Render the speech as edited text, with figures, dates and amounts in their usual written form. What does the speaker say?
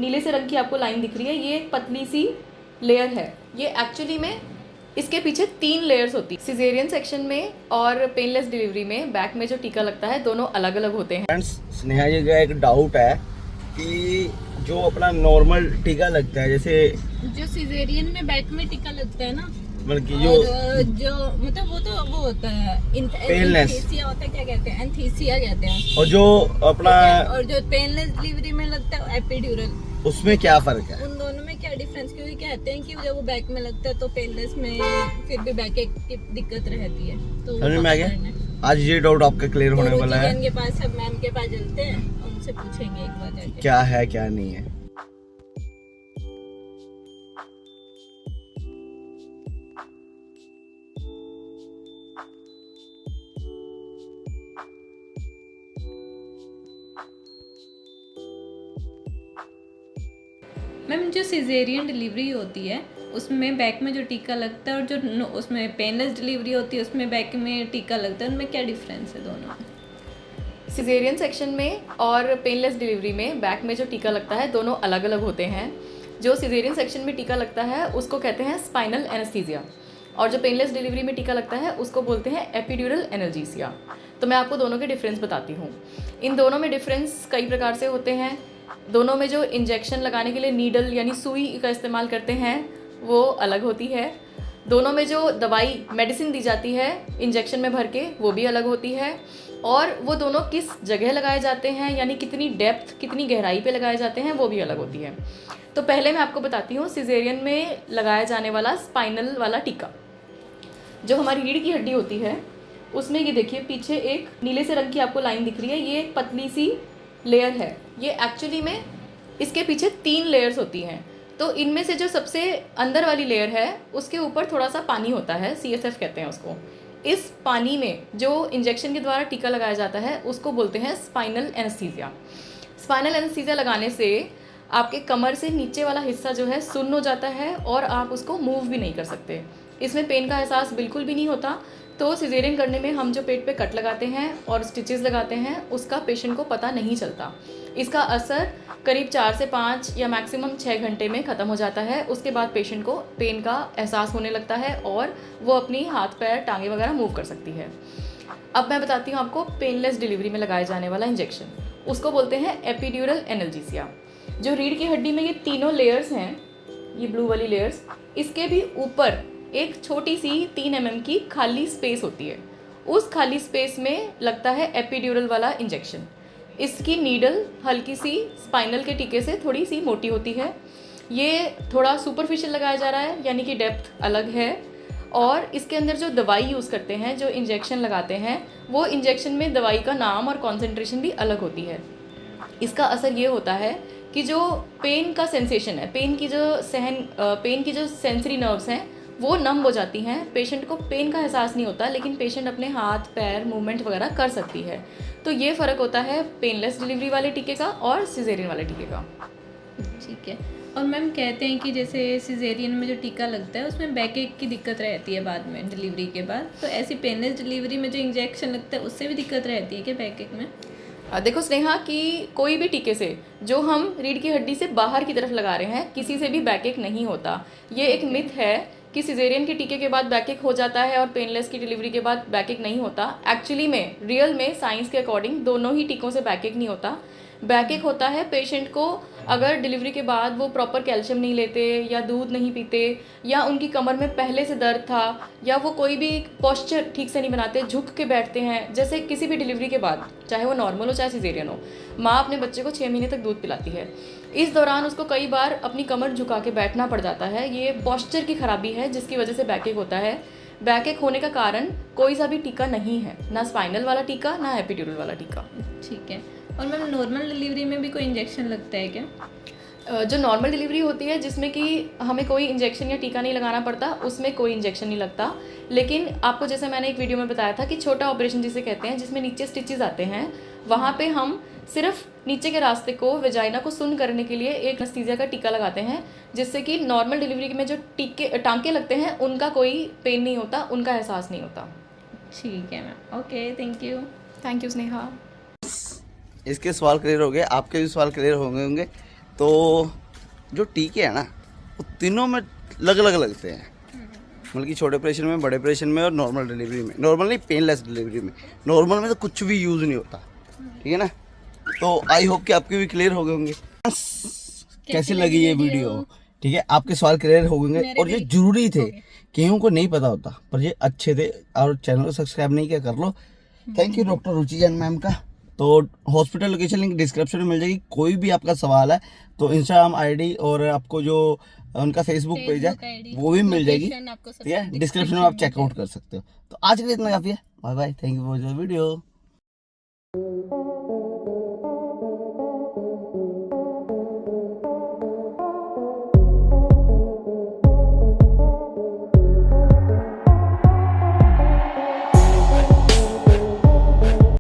नीले से रंग की आपको लाइन दिख रही है, ये एक पतली सी लेयर है। ये एक्चुअली में इसके पीछे 3 लेयर्स होती है। सिजेरियन सेक्शन में और पेनलेस डिलीवरी में बैक में जो टीका लगता है दोनों अलग अलग होते हैं। फ्रेंड्स, स्नेहा जी का एक डाउट है कि जो अपना नॉर्मल टीका लगता है, जैसे जो सिजेरियन में बैक में टीका लगता है ना, मतलब कि जो मतलब वो होता है पेनलेस एंथीसिया होता है, क्या कहते हैं, एंथीसिया कहते हैं। और जो अपना और जो पेनलेस डिलीवरी में लगता है एपिड्यूरल, उसमें क्या फर्क है? उन दोनों में क्या डिफरेंस? क्योंकि कहते हैं कि जब वो बैक में लगता है तो पेनलेस में फिर भी बैक की दिक्कत रहती है। तो समझ में आ गया? आज ये डाउट आपका क्लियर होने वाला है। के पास सब मैम के पास चलते हैं, उनसे पूछेंगे एक बार जाके क्या है क्या नहीं है। मैम, जो सिजेरियन डिलीवरी होती है उसमें बैक में जो टीका लगता है और जो उसमें पेनलेस डिलीवरी होती है उसमें बैक में टीका लगता है, उनमें क्या डिफरेंस है दोनों में? सिजेरियन सेक्शन में और पेनलेस डिलीवरी में बैक में जो टीका लगता है दोनों अलग अलग होते हैं। जो सिजेरियन सेक्शन में टीका लगता है उसको कहते हैं स्पाइनल एनेस्थीसिया, और जो पेनलेस डिलीवरी में टीका लगता है उसको बोलते हैं एपिड्यूरल एनाल्जेसिया। तो मैं आपको दोनों के डिफरेंस बताती हूँ। इन दोनों में डिफरेंस कई प्रकार से होते हैं। दोनों में जो इंजेक्शन लगाने के लिए नीडल यानी सुई का इस्तेमाल करते हैं वो अलग होती है। दोनों में जो दवाई मेडिसिन दी जाती है इंजेक्शन में भर के वो भी अलग होती है। और वो दोनों किस जगह लगाए जाते हैं यानी कितनी डेप्थ, कितनी गहराई पे लगाए जाते हैं वो भी अलग होती है। तो पहले मैं आपको बताती हूँ सिजेरियन में लगाया जाने वाला स्पाइनल वाला टीका। जो हमारी रीढ़ की हड्डी होती है उसमें ये देखिए पीछे एक नीले से रंग की आपको लाइन दिख रही है, ये एक पतली सी लेयर है। ये एक्चुअली में इसके पीछे 3 लेयर्स होती हैं। तो इनमें से जो सबसे अंदर वाली लेयर है उसके ऊपर थोड़ा सा पानी होता है, CSF कहते हैं उसको। इस पानी में जो इंजेक्शन के द्वारा टीका लगाया जाता है उसको बोलते हैं स्पाइनल एनेस्थीसिया। स्पाइनल एनेस्थीसिया लगाने से आपके कमर से नीचे वाला हिस्सा जो है सुन्न हो जाता है और आप उसको मूव भी नहीं कर सकते। इसमें पेन का एहसास बिल्कुल भी नहीं होता। तो सिजेरियन करने में हम जो पेट पे कट लगाते हैं और स्टिचेस लगाते हैं उसका पेशेंट को पता नहीं चलता। इसका असर करीब 4 से 5 या मैक्सिमम 6 घंटे में ख़त्म हो जाता है। उसके बाद पेशेंट को पेन का एहसास होने लगता है और वो अपनी हाथ पैर टांगे वगैरह मूव कर सकती है। अब मैं बताती हूँ आपको पेनलेस डिलीवरी में लगाए जाने वाला इंजेक्शन, उसको बोलते हैं एपिड्यूरल एनाल्जेसिया। जो रीढ़ की हड्डी में ये तीनों लेयर्स हैं, ये ब्लू वाली लेयर्स, इसके भी ऊपर एक छोटी सी 3 mm की खाली स्पेस होती है। उस खाली स्पेस में लगता है एपिड्यूरल वाला इंजेक्शन। इसकी नीडल हल्की सी स्पाइनल के टीके से थोड़ी सी मोटी होती है। ये थोड़ा सुपरफिशियल लगाया जा रहा है यानी कि डेप्थ अलग है। और इसके अंदर जो दवाई यूज़ करते हैं, जो इंजेक्शन लगाते हैं, वो इंजेक्शन में दवाई का नाम और कॉन्सेंट्रेशन भी अलग होती है। इसका असर ये होता है कि जो पेन का सेंसेशन है, पेन की जो सेंसरी नर्व्स हैं वो नम हो जाती हैं। पेशेंट को पेन का एहसास नहीं होता लेकिन पेशेंट अपने हाथ पैर मूवमेंट वगैरह कर सकती है। तो ये फ़र्क होता है पेनलेस डिलीवरी वाले टीके का और सिजेरियन वाले टीके का। ठीक है। और मैम कहते हैं कि जैसे सिजेरियन में जो टीका लगता है उसमें बैक एक की दिक्कत रहती है बाद में डिलीवरी के बाद, तो ऐसी पेनलेस डिलीवरी में जो इंजेक्शन लगता है उससे भी दिक्कत रहती है क्या बैक एक में? देखो स्नेहा, कि कोई भी टीके से जो हम रीढ़ की हड्डी से बाहर की तरफ लगा रहे हैं किसी से भी बैक एक नहीं होता। ये एक मिथ है कि सिजेरियन के टीके के बाद बैक एक हो जाता है और पेनलेस की डिलीवरी के बाद बैक एक नहीं होता। एक्चुअली में रियल में साइंस के अकॉर्डिंग दोनों ही टीकों से बैक एक नहीं होता। बैक एक होता है पेशेंट को अगर डिलीवरी के बाद वो प्रॉपर कैल्शियम नहीं लेते या दूध नहीं पीते या उनकी कमर में पहले से दर्द था या वो कोई भी पोस्चर ठीक से नहीं बनाते, झुक के बैठते हैं। जैसे किसी भी डिलीवरी के बाद, चाहे वो नॉर्मल हो चाहे सिजेरियन हो, माँ अपने बच्चे को 6 महीने तक दूध पिलाती है। इस दौरान उसको कई बार अपनी कमर झुका के बैठना पड़ जाता है। ये पोस्चर की खराबी है जिसकी वजह से बैक एक होता है। बैक एक होने का कारण कोई सा भी टीका नहीं है, ना स्पाइनल वाला टीका ना एपिड्यूरल वाला टीका। ठीक है। और मैम, नॉर्मल डिलीवरी में भी कोई इंजेक्शन लगता है क्या? जो नॉर्मल डिलीवरी होती है जिसमें कि हमें कोई इंजेक्शन या टीका नहीं लगाना पड़ता, उसमें कोई इंजेक्शन नहीं लगता। लेकिन आपको जैसे मैंने एक वीडियो में बताया था कि छोटा ऑपरेशन जिसे कहते हैं, जिसमें नीचे स्टिचेस आते हैं, वहाँ पे हम सिर्फ नीचे के रास्ते को, वेजाइना को सुन्न करने के लिए एक एनेस्थीसिया का टीका लगाते हैं, जिससे कि नॉर्मल डिलीवरी में जो टांके लगते हैं उनका कोई पेन नहीं होता, उनका एहसास नहीं होता। ठीक है ma'am, okay, thank you Sneha. इसके सवाल क्लियर हो गए, आपके भी सवाल क्लियर होंगे। तो जो टीके हैं ना वो तीनों में अलग अलग लगते हैं, मतलब कि छोटे ऑपरेशन में, बड़े ऑपरेशन में और नॉर्मल डिलीवरी में। नॉर्मल नहीं, पेनलेस डिलीवरी में। नॉर्मल में तो कुछ भी यूज़ नहीं होता, ठीक है ना। तो आई होप कि आपके भी क्लियर हो गए होंगे। कैसी लगी ये वीडियो, ठीक है, आपके सवाल क्लियर हो गए और ये जरूरी थे, कईयों को नहीं पता होता पर ये अच्छे थे। और चैनल को सब्सक्राइब नहीं किया, कर लो। Thank you doctor Ruchi Jain ma'am का। तो हॉस्पिटल लोकेशन लिंक डिस्क्रिप्शन में मिल जाएगी। कोई भी आपका सवाल है तो इंस्टाग्राम आईडी और आपको जो उनका फेसबुक पेज है वो भी मिल जाएगी, ठीक है, डिस्क्रिप्शन में आप चेकआउट कर सकते हो। तो आज के लिए इतना काफ़ी है। Bye bye, thank you for the video.